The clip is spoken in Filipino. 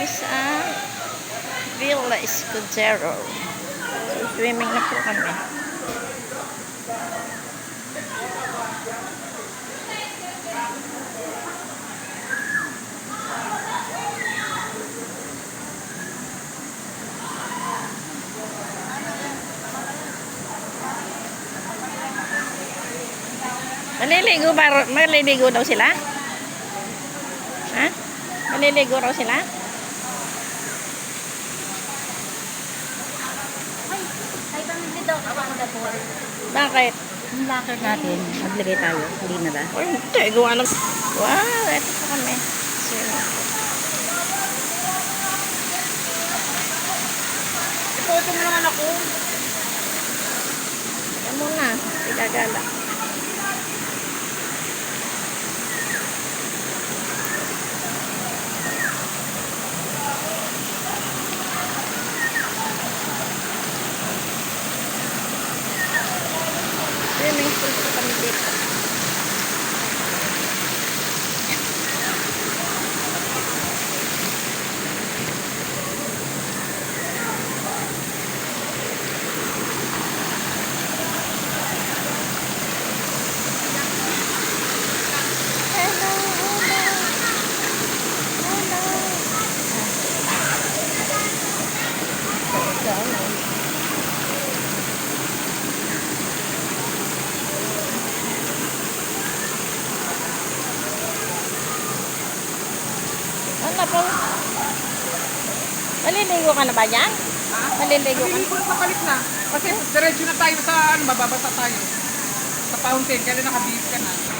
kami sa Villa Escudero. Swimming na po kami. Maliligo daw sila? Ha? Maliligo raw sila? Ay, pamili daw ako na po. Bakit? Yung locker natin, maglagay tayo. Hindi na ba? Oh, hindi. Gawa ng... Wow, ito po kami. Swimming. Ipotong mo naman ako. Yan muna. Igagala. Swimming pool po kami dito. Hello, hello. Hello. Ano po? Maliligo ka na ba yan? Ha? Maliligo ka na? Maliligo na palit na. Kasi diretso na tayo sa, bababasa tayo. Sa fountain, kaya nakabihis ka na.